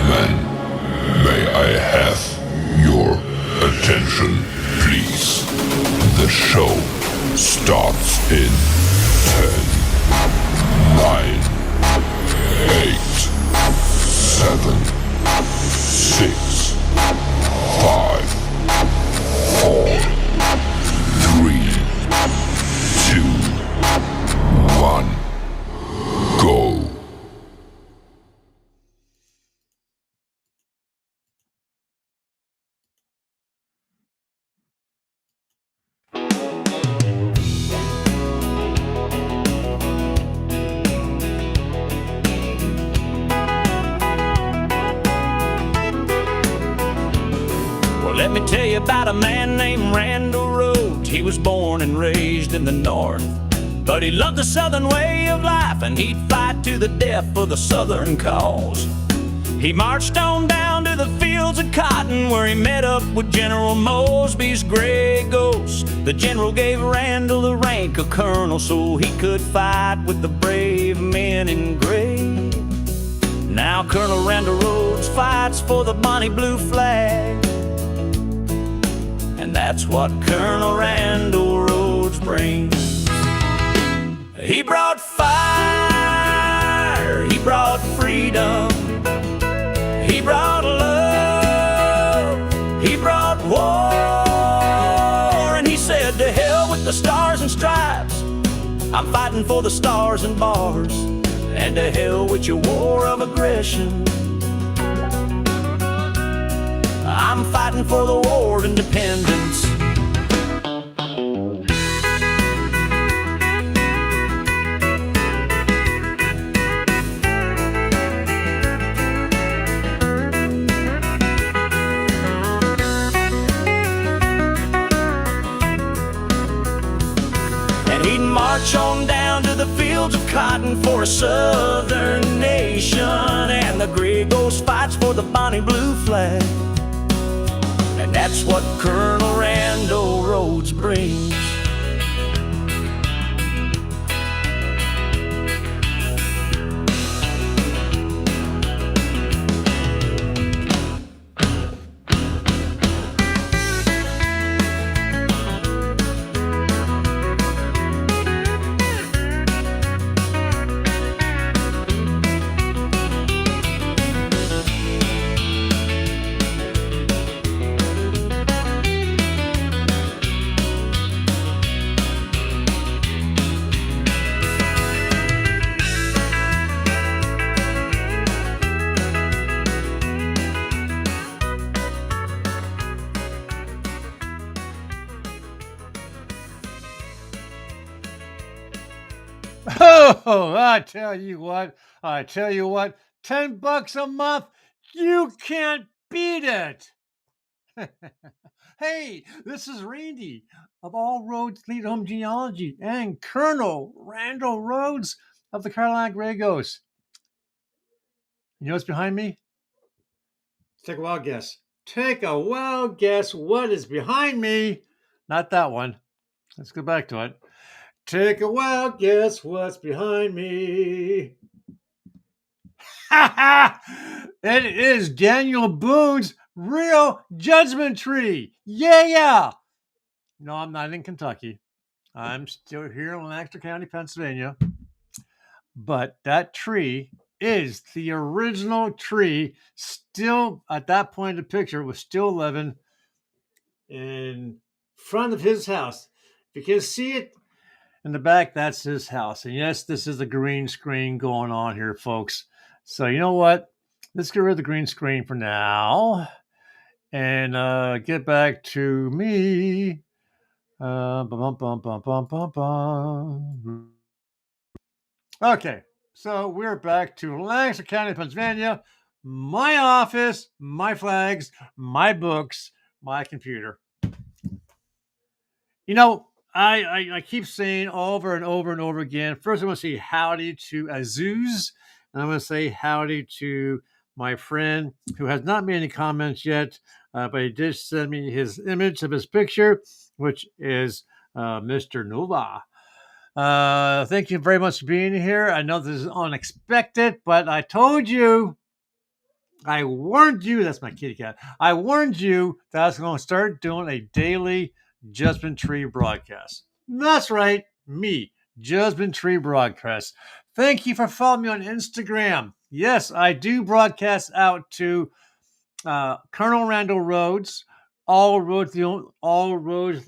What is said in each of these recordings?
Gentlemen, may I have your attention, please? The show starts in 10, 9, 8, 7, 6, 5, 4, 3, 2, 1, go. Let me tell you about a man named Randall Rhodes. He was born and raised in the North, but he loved the Southern way of life, and he'd fight to the death for the Southern cause. He marched on down to the fields of cotton, where he met up with General Mosby's gray ghost. The general gave Randall the rank of colonel so he could fight with the brave men in gray. Now Colonel Randall Rhodes fights for the bonnie blue flag, and that's what Colonel Randall Rhodes brings. He brought fire, he brought freedom, he brought love, he brought war. And he said, to hell with the stars and stripes, I'm fighting for the stars and bars, and to hell with your war of aggression, I'm fighting for the war of independence. And he'd march on down to the fields of cotton for a southern nation, and the gray ghost fights for the bonnie blue flag. And that's what Colonel Randall Rhodes brings. Oh, I tell you what, $10 a month, you can't beat it. Hey, this is Randy of All Roads Lead Home Genealogy and Colonel Randall Rhodes of the Carolina Grey Ghost. You know what's behind me? Take a wild guess. Take a wild guess what is behind me. Not that one. Let's go back to it. Take a wild guess what's behind me. It is Daniel Boone's real Judgement Tree. Yeah. No, I'm not in Kentucky. I'm still here in Lancaster County, Pennsylvania. But that tree is the original tree. Still, at that point in the picture, was still living in front of his house. If you can see it in the back, that's his house. And yes, this is a green screen going on here, folks. So you know what? Let's get rid of the green screen for now and get back to me. Okay, so we're back to Lancaster County, Pennsylvania. My office, my flags, my books, my computer. You know, I keep saying over and over and over again. First, I want to say howdy to Azuz, and I want to say howdy to my friend who has not made any comments yet, but he did send me his image of his picture, which is Mr. Nova. Thank you very much for being here. I know this is unexpected, but I told you I warned you, that's my kitty cat. I warned you that I was going to start doing a daily Judgment Tree broadcast. That's right, me, Judgment Tree broadcast. Thank you for following me on Instagram. Yes, I do broadcast out to Colonel Randall Rhodes. All roads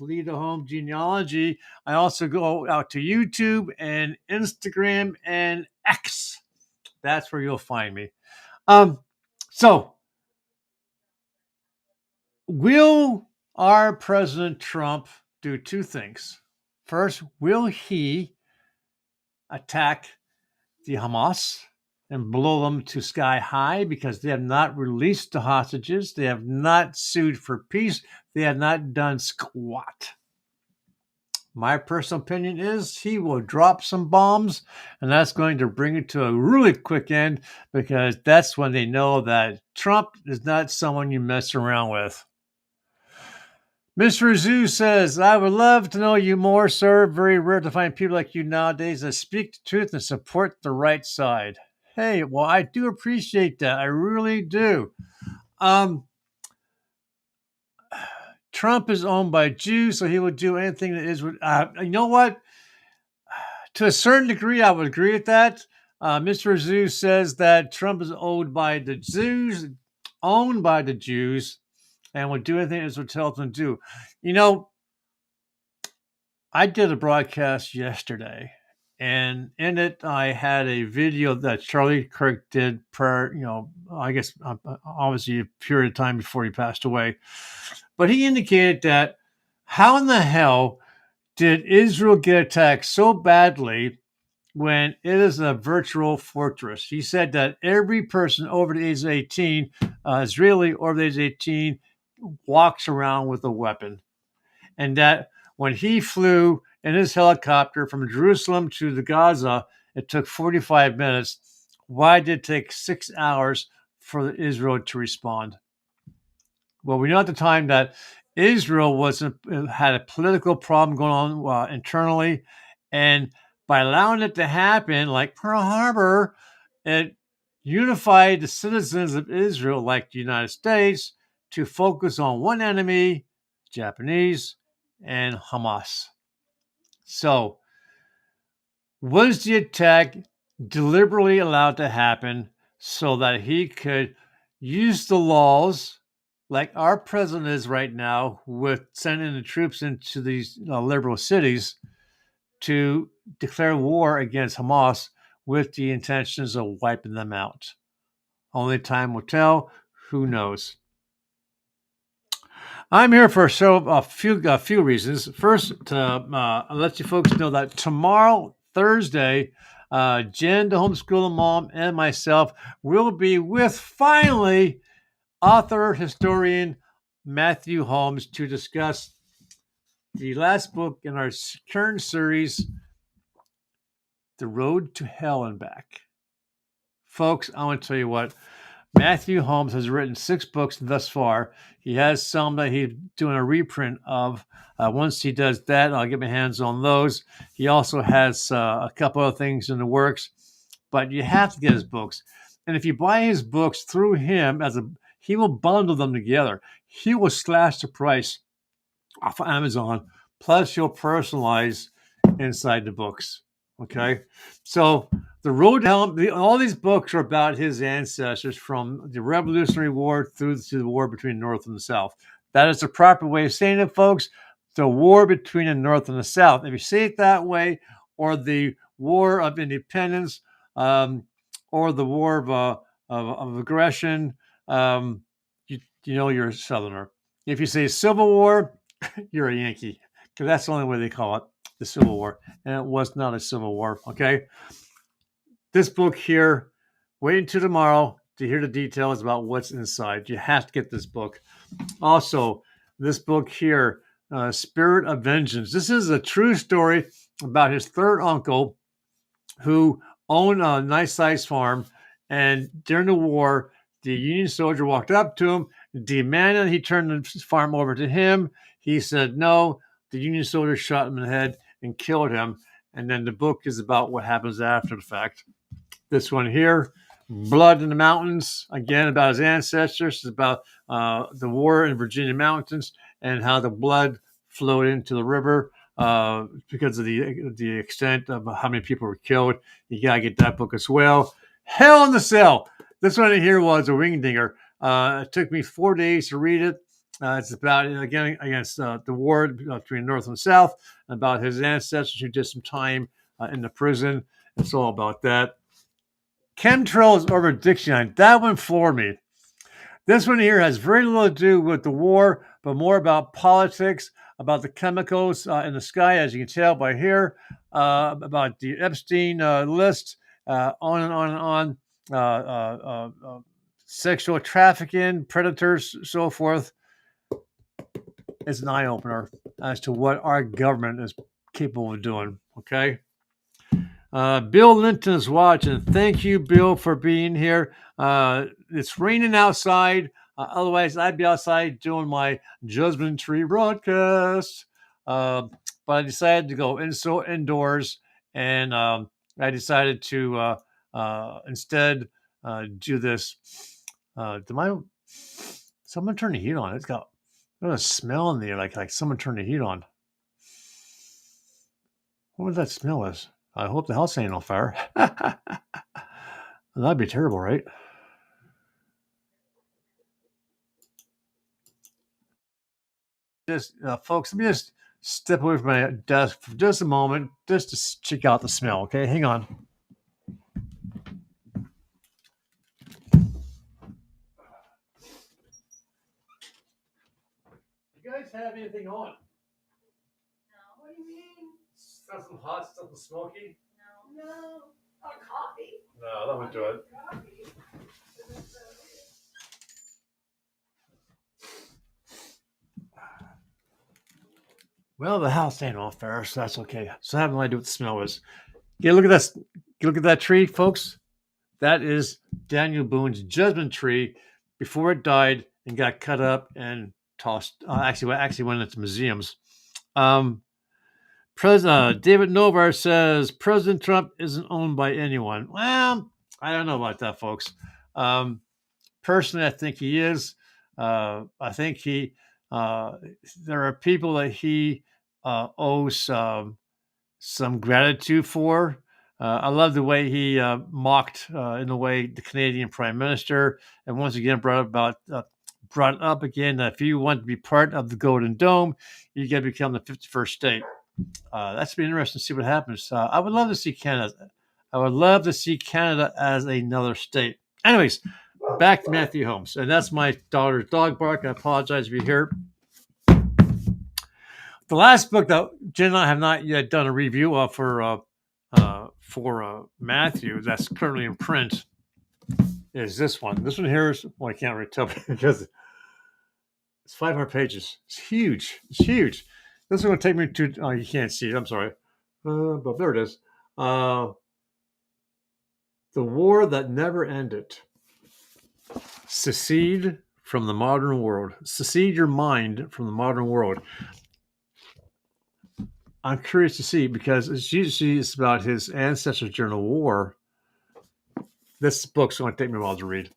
lead to home genealogy. I also go out to YouTube and Instagram and X. That's where you'll find me. So will our President Trump do two things? First, will he attack the Hamas and blow them to sky high because they have not released the hostages? They have not sued for peace. They have not done squat. My personal opinion is he will drop some bombs, and that's going to bring it to a really quick end because that's when they know that Trump is not someone you mess around with. Mr. Zoo says, I would love to know you more, sir. Very rare to find people like you nowadays that speak the truth and support the right side. Hey, well, I do appreciate that. I really do. Trump is owned by Jews, so he would do anything that is. You know what? To a certain degree, I would agree with that. Mr. Zoo says that Trump is owned by the Jews, and would do anything Israel tells them to do. You know, I did a broadcast yesterday, and in it, I had a video that Charlie Kirk did I guess obviously a period of time before he passed away. But he indicated that how in the hell did Israel get attacked so badly when it is a virtual fortress? He said that every person over the age of 18, Israeli over the age of 18, walks around with a weapon. And that when he flew in his helicopter from Jerusalem to the Gaza, it took 45 minutes. Why did it take 6 hours for Israel to respond? Well, we know at the time that Israel had a political problem going on internally, and by allowing it to happen, like Pearl Harbor, it unified the citizens of Israel, like the United States, to focus on one enemy, Japanese, and Hamas. So, was the attack deliberately allowed to happen so that he could use the laws like our president is right now with sending the troops into these liberal cities to declare war against Hamas with the intentions of wiping them out? Only time will tell. Who knows? I'm here for a few reasons. First, to let you folks know that tomorrow, Thursday, Jen, the homeschooling mom, and myself will be with finally author, historian Matthew Holmes to discuss the last book in our current series, The Road to Hell and Back. Folks, I want to tell you what, Matthew Holmes has written 6 books thus far. He has some that he's doing a reprint of. Once he does that, I'll get my hands on those. He also has a couple of things in the works, but you have to get his books. And if you buy his books through him, he will bundle them together. He will slash the price off of Amazon, plus he'll personalize inside the books. Okay, so the road to hell, all these books are about his ancestors from the Revolutionary War through to the war between the North and the South. That is the proper way of saying it, folks. The war between the North and the South. If you say it that way, or the War of Independence, or the War of Aggression, you're a Southerner. If you say Civil War, you're a Yankee, because that's the only way they call it, the Civil War. And it was not a civil war, okay? This book here, wait until tomorrow to hear the details about what's inside. You have to get this book. Also, this book here, Spirit of Vengeance. This is a true story about his third uncle who owned a nice-sized farm. And during the war, the Union soldier walked up to him, demanded he turn the farm over to him. He said no. The Union soldier shot him in the head and killed him. And then the book is about what happens after the fact. This one here, Blood in the Mountains, again, about his ancestors. It's about the war in Virginia mountains and how the blood flowed into the river because of the extent of how many people were killed. You got to get that book as well. Hell in the Cell. This one here was a wingdinger. It took me 4 days to read it. It's about, again, against the war between North and South, about his ancestors who did some time in the prison. It's all about that. Chemtrails over Dixieland. That one floored me. This one here has very little to do with the war, but more about politics, about the chemicals in the sky, as you can tell by here, about the Epstein list, on and on and on, sexual trafficking, predators, so forth. It's an eye-opener as to what our government is capable of doing, okay? Bill Linton is watching. Thank you, Bill, for being here. It's raining outside. Otherwise, I'd be outside doing my Judgement Tree broadcast. But I decided to go indoors, and I decided to instead do this. Someone turn the heat on? It's got a smell in there, like someone turned the heat on. What would that smell is? I hope the house ain't on fire. That'd be terrible, right? Just, folks, let me just step away from my desk for just a moment, just to check out the smell, okay? Hang on. You guys have anything on? No. What do you mean? Something hot, something smoky? No. No. Oh, coffee? No, that would do it. Coffee. Well, the house ain't on fire, so that's okay. So I have no idea what the smell is. Yeah, look at this. Look at that tree, folks. That is Daniel Boone's Judgement Tree before it died and got cut up and tossed. Actually went into museums. President David Novar says President Trump isn't owned by anyone. Well, I don't know about that, folks. Personally, I think he is. I think he. There are people that he owes some gratitude for. I love the way he mocked, in a way, the Canadian Prime Minister, and once again brought up again that if you want to be part of the Golden Dome, you got to become the 51st state. That's been interesting to see what happens. I would love to see Canada. I would love to see Canada as another state. Anyways, back to Matthew Holmes, and that's my daughter's dog bark. I apologize if you hear. The last book that Jen and I have not yet done a review of for Matthew, that's currently in print, is this one. This one here is, well, I can't really tell because it's 500 pages. It's huge. It's huge. This is going to take me to, oh, you can't see it. I'm sorry. But there it is. The War That Never Ended. Secede from the Modern World. Secede your mind from the modern world. I'm curious to see, because as you see, it's about his ancestors during the war. This book's going to take me a while to read.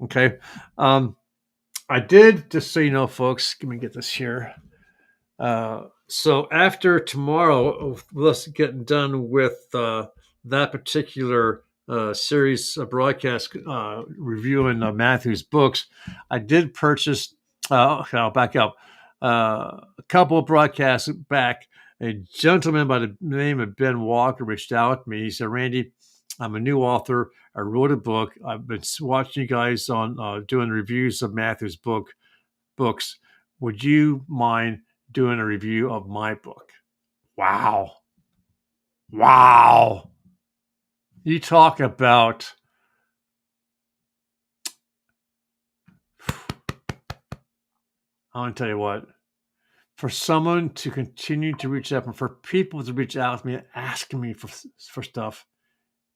Okay. I did, just so you know, folks, let me get this here. So after tomorrow, let's get done with that particular series broadcast reviewing Matthew's books. I did purchase, okay, I'll back up, a couple of broadcasts back. A gentleman by the name of Ben Walker reached out to me. He said, Randy, I'm a new author. I wrote a book. I've been watching you guys on doing reviews of Matthew's books. Would you mind doing a review of my book? Wow. You talk about I want to tell you what, for someone to continue to reach out and for people to reach out to me asking me for stuff,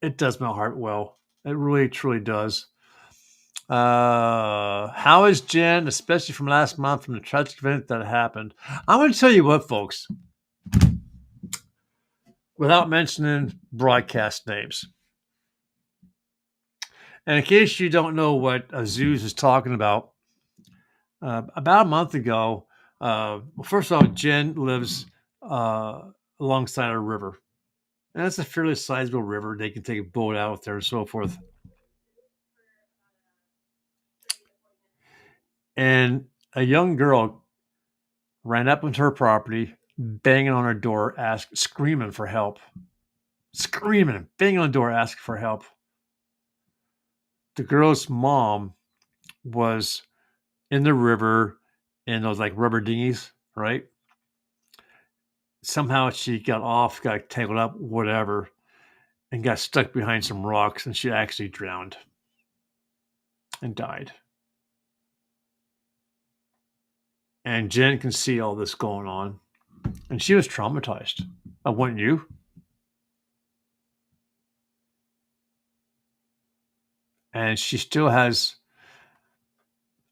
it does my heart well. It really, truly does. How is Jen, especially from last month, from the tragic event that happened? I'm going to tell you what, folks, without mentioning broadcast names. And in case you don't know what Zeus is talking about a month ago, well, first of all, Jen lives alongside a river. And it's a fairly sizable river. They can take a boat out there and so forth. And a young girl ran up into her property, banging on her door, screaming for help. Screaming, banging on the door, asking for help. The girl's mom was in the river in those like rubber dinghies, right? Somehow she got off, got tangled up, whatever, and got stuck behind some rocks, and she actually drowned and died. And Jen can see all this going on, and she was traumatized. Wouldn't you? And she still has,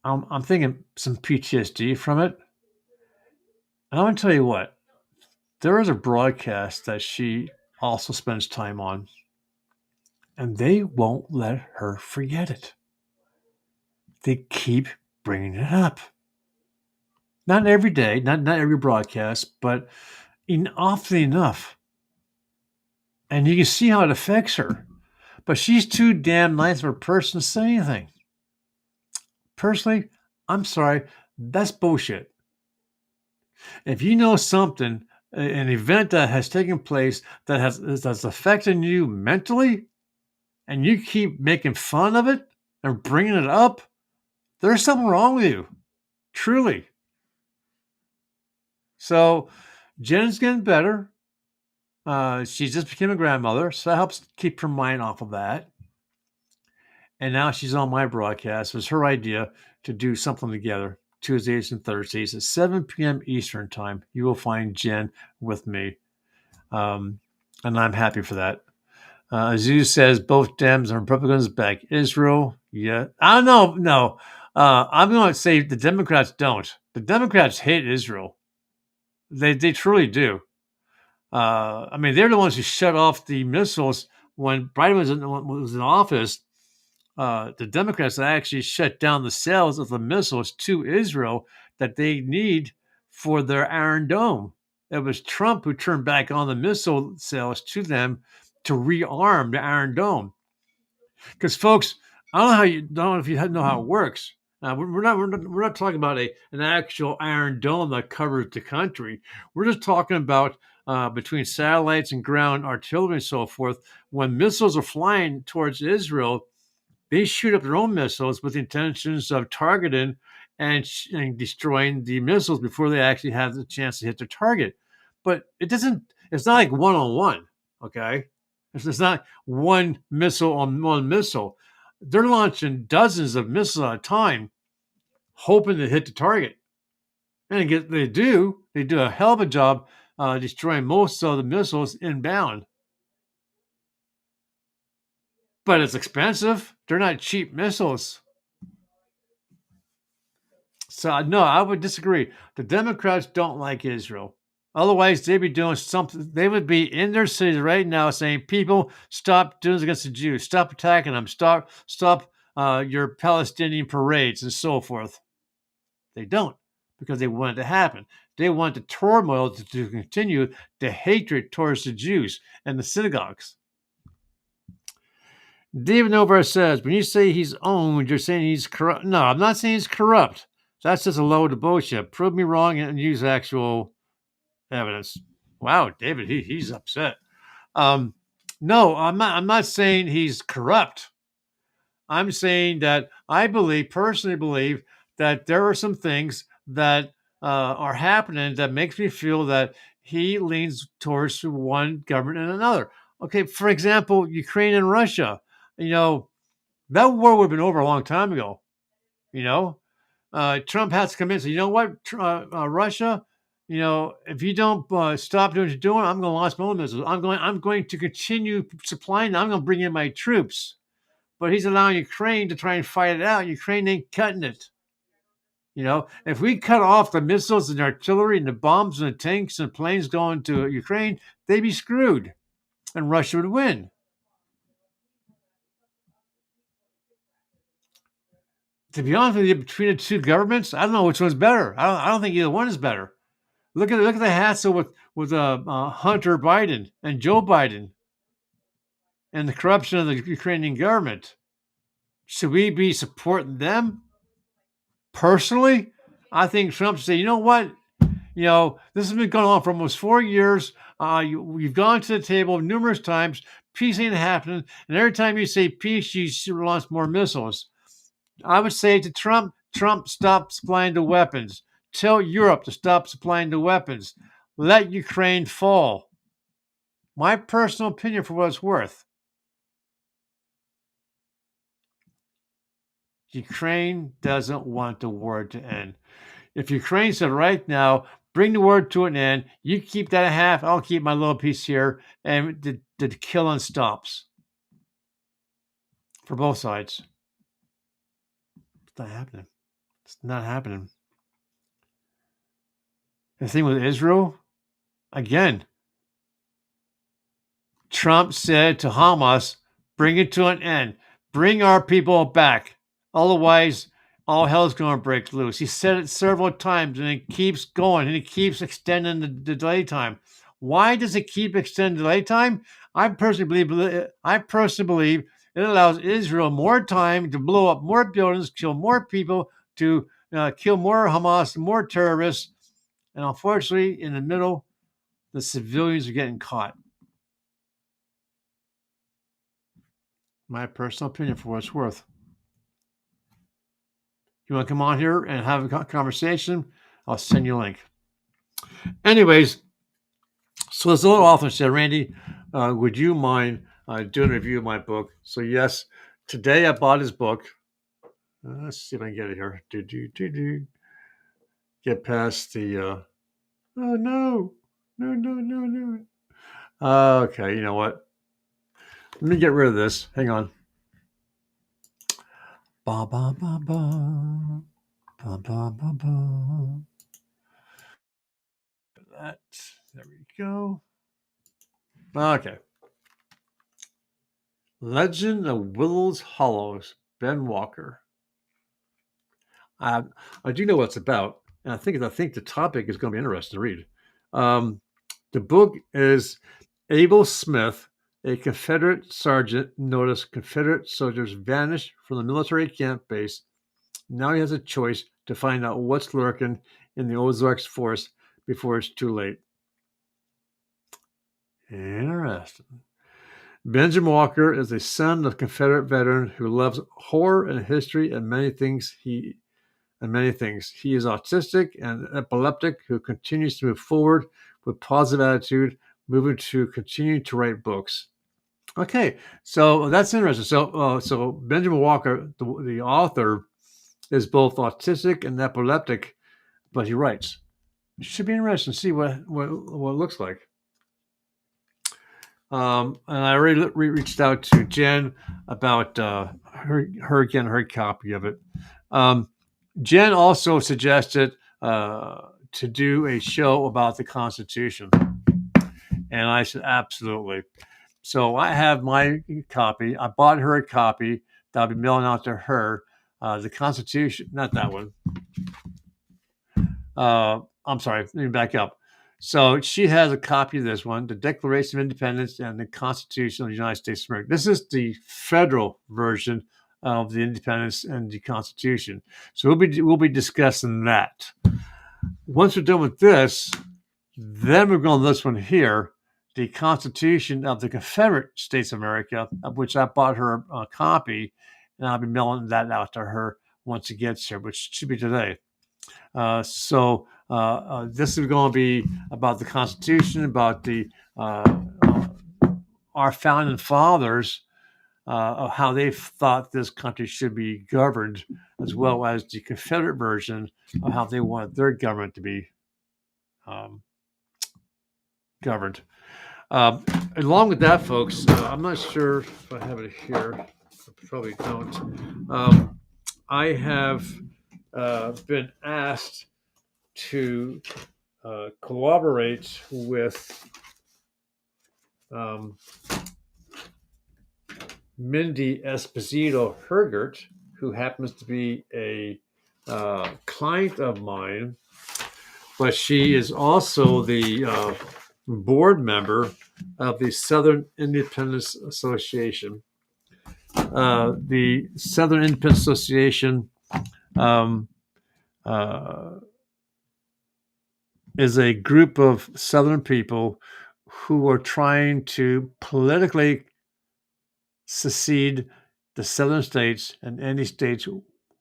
I'm thinking, some PTSD from it. And I'm going to tell you what, there is a broadcast that she also spends time on, and they won't let her forget it. They keep bringing it up. Not every day, not every broadcast, but often enough. And you can see how it affects her. But she's too damn nice of a person to say anything. Personally, I'm sorry, that's bullshit. If you know something, an event that has taken place that's affecting you mentally, and you keep making fun of it and bringing it up, there's something wrong with you. Truly. So Jen's getting better. She just became a grandmother, so that helps keep her mind off of that. And now she's on my broadcast. It was her idea to do something together, Tuesdays and Thursdays at 7 p.m. Eastern time. You will find Jen with me. And I'm happy for that. Aziz says both Dems and Republicans back Israel. Yeah. I don't know. No. I'm going to say the Democrats don't. The Democrats hate Israel. They truly do. I mean, they're the ones who shut off the missiles when Biden was in office. The Democrats actually shut down the sales of the missiles to Israel that they need for their Iron Dome. It was Trump who turned back on the missile sales to them to rearm the Iron Dome. Because, folks, I don't know if you know how it works. We're not talking about an actual Iron Dome that covers the country. We're just talking about between satellites and ground artillery and so forth. When missiles are flying towards Israel, they shoot up their own missiles with the intentions of targeting and destroying the missiles before they actually have the chance to hit their target. But it's not like one-on-one, okay? It's not one missile on one missile. They're launching dozens of missiles at a time, hoping to hit the target. And they do a hell of a job destroying most of the missiles inbound. But it's expensive. They're not cheap missiles. So, no, I would disagree. The Democrats don't like Israel. Otherwise, they'd be doing something. They would be in their cities right now saying, people, stop doing this against the Jews. Stop attacking them. Stop your Palestinian parades and so forth. They don't, because they want it to happen. They want the turmoil to continue, the hatred towards the Jews and the synagogues. David Novar says, when you say he's owned, you're saying he's corrupt. No, I'm not saying he's corrupt. That's just a load of bullshit. Prove me wrong and use actual evidence. Wow, David, he's upset. No, I'm not saying he's corrupt. I'm saying that I personally believe that there are some things that are happening that makes me feel that he leans towards one government and another. Okay, for example, Ukraine and Russia. That war would have been over a long time ago. Trump has to come in and say, you know what, Russia, if you don't stop doing what you're doing, I'm going to launch my own missiles. I'm going to continue supplying. I'm going to bring in my troops. But he's allowing Ukraine to try and fight it out. Ukraine ain't cutting it. If we cut off the missiles and artillery and the bombs and the tanks and planes going to Ukraine, they'd be screwed, and Russia would win. To be honest with you, between the two governments, I don't know which one's better. I don't think either one is better. Look at the hassle with Hunter Biden and Joe Biden and the corruption of the Ukrainian government. Should we be supporting them personally? I think Trump should say, you know what? This has been going on for almost 4 years. We've gone to the table numerous times. Peace ain't happening. And every time you say peace, you launch more missiles. I would say to Trump, stop supplying the weapons. Tell Europe to stop supplying the weapons. Let Ukraine fall. My personal opinion for what it's worth. Ukraine doesn't want the war to end. If Ukraine said right now, bring the war to an end, you keep that in half, I'll keep my little piece here, and the killing stops for both sides. It's not happening. It's not happening. The thing with Israel, again, Trump said to Hamas, bring it to an end. Bring our people back. Otherwise, all hell's going to break loose. He said it several times, and it keeps going, and it keeps extending the delay time. Why does it keep extending delay time? I personally believe it allows Israel more time to blow up more buildings, kill more people, to kill more Hamas, more terrorists. And unfortunately, in the middle, the civilians are getting caught. My personal opinion for what it's worth. You want to come on here and have a conversation? I'll send you a link. Anyways, so this little author said, Randy, would you mind doing a review of my book? So yes, today I bought his book. Let's see if I can get it here. Get past the, oh no. Okay, you know what? Let me get rid of this. Hang on. Ba ba ba ba. Ba ba ba ba. That. There we go. Okay. Legend of Willow's Hollows, Ben Walker. I do know what it's about, and I think the topic is going to be interesting to read. The book is Abel Smith, a Confederate sergeant, noticed Confederate soldiers vanish from the military camp base. Now he has a choice to find out what's lurking in the Ozarks forest before it's too late. Interesting. Benjamin Walker is a son of a Confederate veteran who loves horror and history and many things. He is autistic and epileptic who continues to move forward with positive attitude, moving to continue to write books. Okay, so that's interesting. So Benjamin Walker, the author, is both autistic and epileptic, but he writes. It should be interesting to see what it looks like. And I already reached out to Jen about her copy of it. Jen also suggested to do a show about the Constitution. And I said, absolutely. So I have my copy. I bought her a copy that I'll be mailing out to her. The Constitution, not that one. I'm sorry, let me back up. So she has a copy of this one, the Declaration of Independence and the Constitution of the United States of America. This is the federal version of the Independence and the Constitution. So we'll be discussing that. Once we're done with this, then we're going to this one here, the Constitution of the Confederate States of America, of which I bought her a copy, and I'll be mailing that out to her once it gets here, which should be today. So this is going to be about the Constitution, about the our founding fathers, of how they thought this country should be governed, as well as the Confederate version of how they wanted their government to be governed. Along with that, folks, I'm not sure if I have it here. I probably don't. I have been asked to collaborate with Mindy Esposito Hergert, who happens to be a client of mine, but she is also the board member of the Southern Independence Association. The Southern Independence Association um, uh, is a group of Southern people who are trying to politically secede the Southern states and any states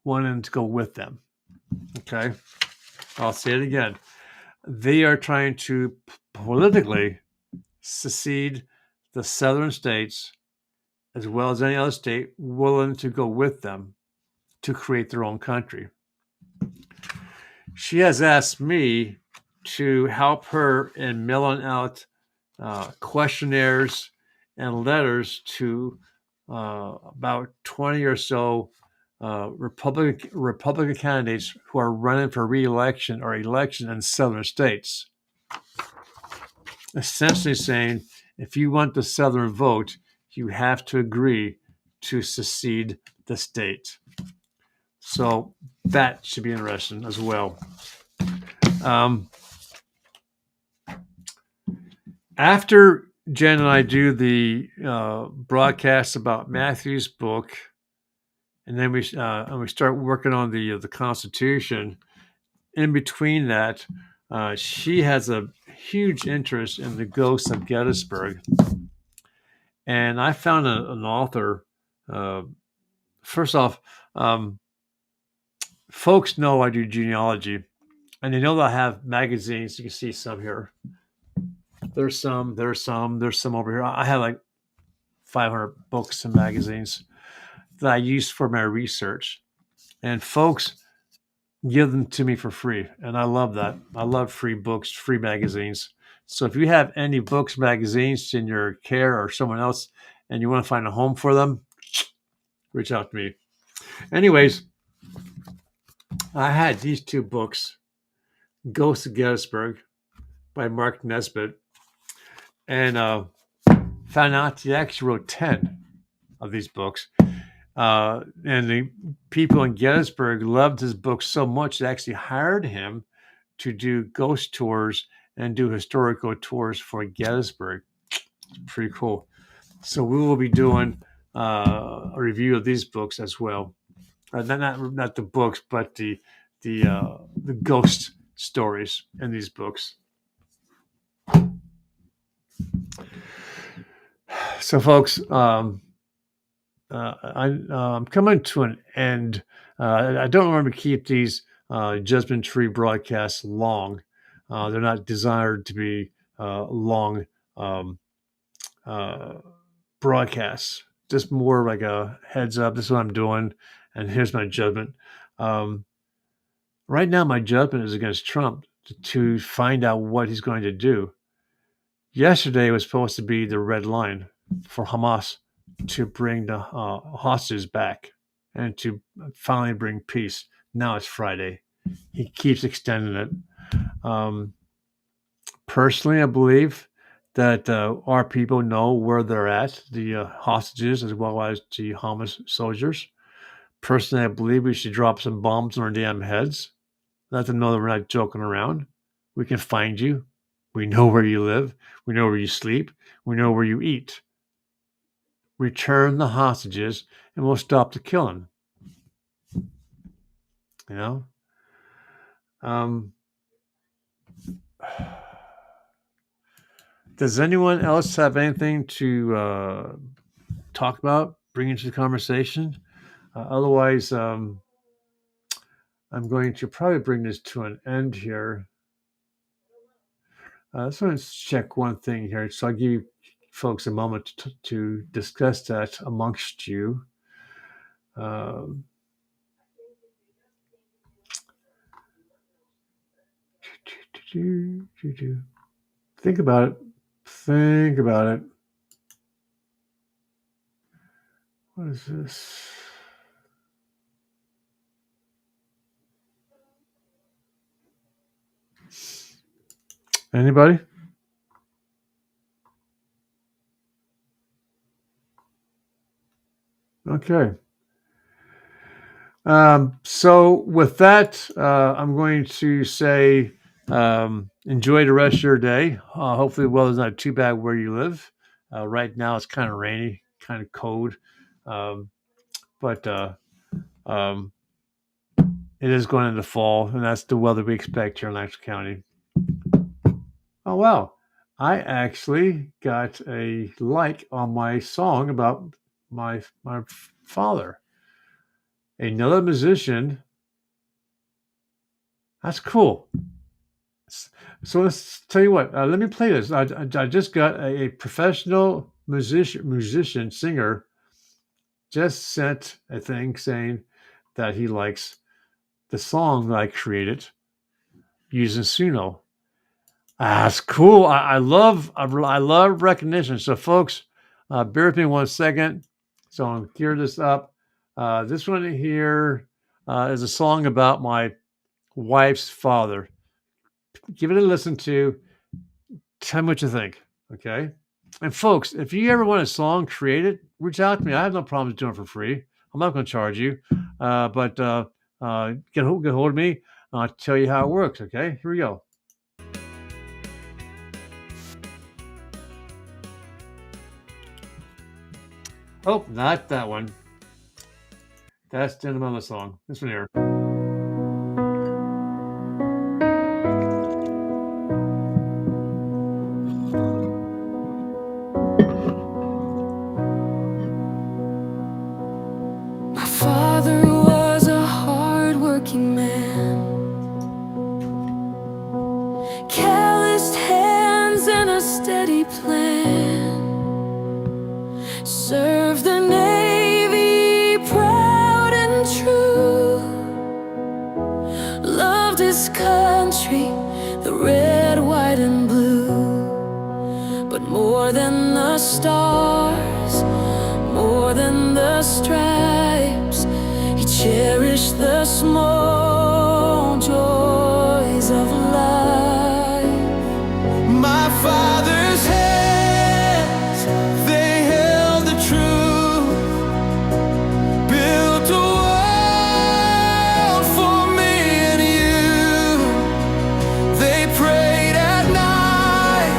wanting to go with them. Okay, I'll say it again. They are trying to politically secede the Southern states as well as any other state willing to go with them to create their own country. She has asked me to help her in mailing out questionnaires and letters to about 20 or so Republican candidates who are running for re-election or election in southern states. Essentially saying, if you want the Southern vote, you have to agree to secede the state. So that should be interesting as well. After Jen and I do the broadcast about Matthew's book, and then we start working on the Constitution. In between that, she has a huge interest in the ghosts of Gettysburg, and I found an author. First off, folks know I do genealogy, and they know that I have magazines. You can see some here. There's some over here. I have like 500 books and magazines that I use for my research, and folks give them to me for free, and I love that. I love free books, free magazines. So if you have any books, magazines in your care or someone else, and you want to find a home for them, reach out to me. Anyways, I had these two books, Ghosts of Gettysburg by Mark Nesbitt, and found out he actually wrote 10 of these books. And the people in Gettysburg loved his book so much they actually hired him to do ghost tours and do historical tours for Gettysburg. It's pretty cool. So we will be doing a review of these books as well. Not the books, but the ghost stories in these books. So, folks, I'm coming to an end. I don't want to keep these Judgment Tree broadcasts long. They're not designed to be long broadcasts. Just more like a heads up. This is what I'm doing, and here's my judgment. Right now, my judgment is against Trump to find out what he's going to do. Yesterday was supposed to be the red line for Hamas to bring the hostages back and to finally bring peace. Now it's Friday. He keeps extending it. Personally, I believe that our people know where they're at, the hostages as well as the Hamas soldiers. Personally, I believe we should drop some bombs on our damn heads. Let them know that we're not joking around. We can find you. We know where you live. We know where you sleep. We know where you eat. Return the hostages and we'll stop the killing. You know? Does anyone else have anything to talk about, bring into the conversation? Otherwise, I'm going to probably bring this to an end here. I just want to check one thing here. So I'll give you folks a moment to discuss that amongst you. Think about it. Think about it. What is this? Anybody? Okay. So with that, I'm going to say enjoy the rest of your day. Hopefully the weather's not too bad where you live. Right now it's kind of rainy, kind of cold, um, but um, it is going into fall, and that's the weather we expect here in Lancaster County. Oh wow! I actually got a like on my song about my father. Another musician. That's cool. So let's tell you what. Let me play this. I just got a professional musician, singer, just sent a thing saying that he likes the song that I created using Suno. That's cool. I love recognition. So, folks, bear with me 1 second. So I'm gear this up. This one here is a song about my wife's father. Give it a listen to. Tell me what you think. Okay. And folks, if you ever want a song created, reach out to me. I have no problems doing it for free. I'm not going to charge you, but get hold of me. And I'll tell you how it works. Okay. Here we go. Oh, not that one. That's the end of the song. This one here. My father was a hard-working man, calloused hands and a steady plan. Served the Navy proud and true, loved his country, the red, white, and blue. But more than the stars, more than the stripes, he cherished the small joys of life. My father's hands, they held the truth, built a world for me and you. They prayed at night,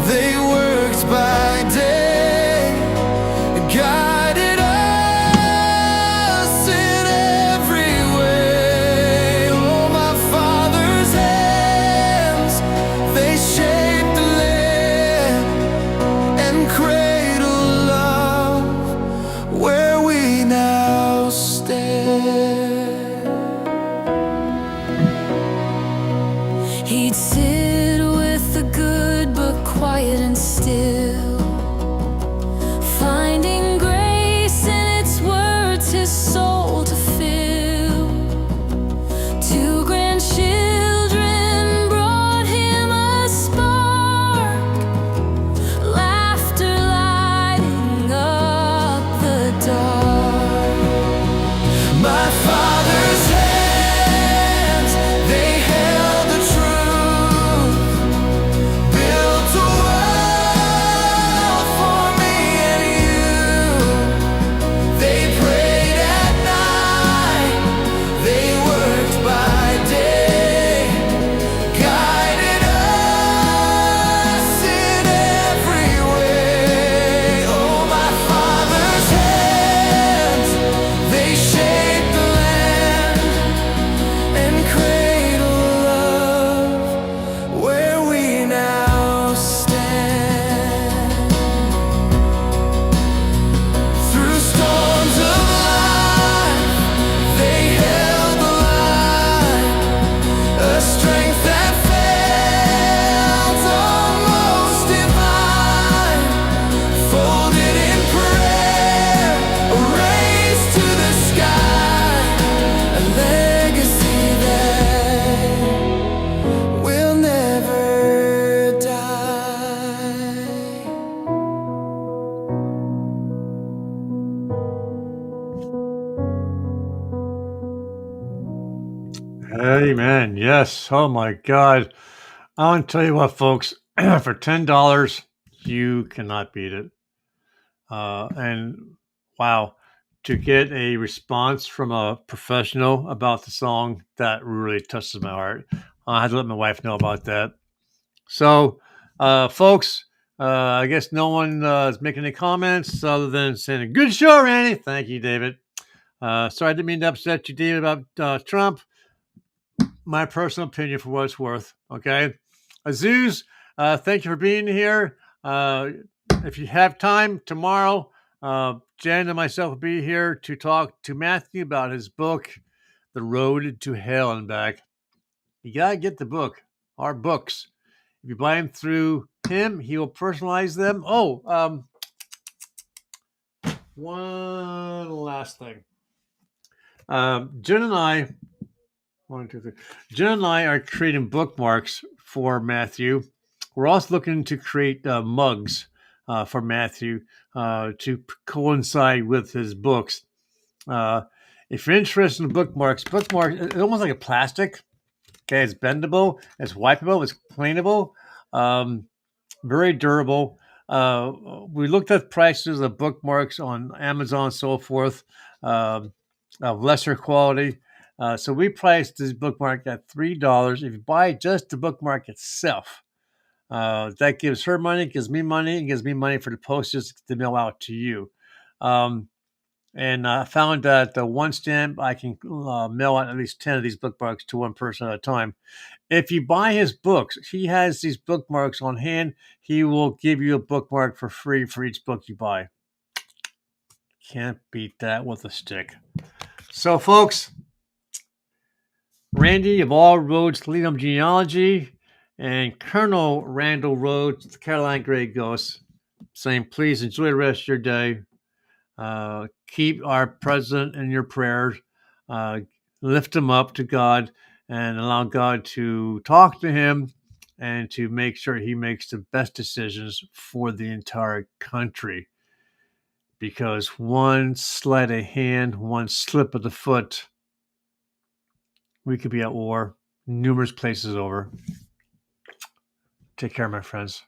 they worked by day, guided us in every way. Oh, my father's hands, they shaped the land and cradle love where we now stand. He'd sit with the good book, quiet and still, finding grace in its words, his soul to fill. Two grandchildren brought him a spark, laughter lighting up the dark. My father's hands, they held the truth, built a world for me and you. They prayed at night, they worked by day, guided us in every way. Oh, my father's hands, they shaped the land and cradle love where we now stand. Through storms of life, they held the line, a strength that felt almost divine, folded in prayer, a race to the sky, a legacy that will never die. Amen. Yes. Oh my God. I want to tell you what, folks. For $10, you cannot beat it. And wow, to get a response from a professional about the song, that really touches my heart. I had to let my wife know about that. So, folks, I guess no one is making any comments other than saying, a good show, Randy. Thank you, David. Sorry, I didn't mean to upset you, David, about Trump. My personal opinion for what it's worth. Okay. Azuz, thank you for being here. If you have time tomorrow, Jen and myself will be here to talk to Matthew about his book, The Road to Hell and Back. You got to get the book, our books. If you buy them through him, he will personalize them. One last thing. Jen and I are creating bookmarks for Matthew. We're also looking to create mugs for Matthew to coincide with his books. If you're interested in bookmarks, it's almost like a plastic. Okay, it's bendable, it's wipeable, it's cleanable, very durable. We looked at prices of bookmarks on Amazon and so forth, of lesser quality. So we priced this bookmark at $3. If you buy just the bookmark itself, that gives her money, gives me money, and gives me money for the postage to mail out to you. And I found that the one stamp, I can mail out at least 10 of these bookmarks to one person at a time. If you buy his books, he has these bookmarks on hand. He will give you a bookmark for free for each book you buy. Can't beat that with a stick. So, folks, Randy of All Roads Lead 'em Genealogy and Colonel Randall Rhodes, the Caroline Gray Ghost, saying, please enjoy the rest of your day. Keep our president in your prayers. Lift him up to God and allow God to talk to him and to make sure he makes the best decisions for the entire country. Because one sleight of hand, one slip of the foot, we could be at war numerous places over. Take care, my friends.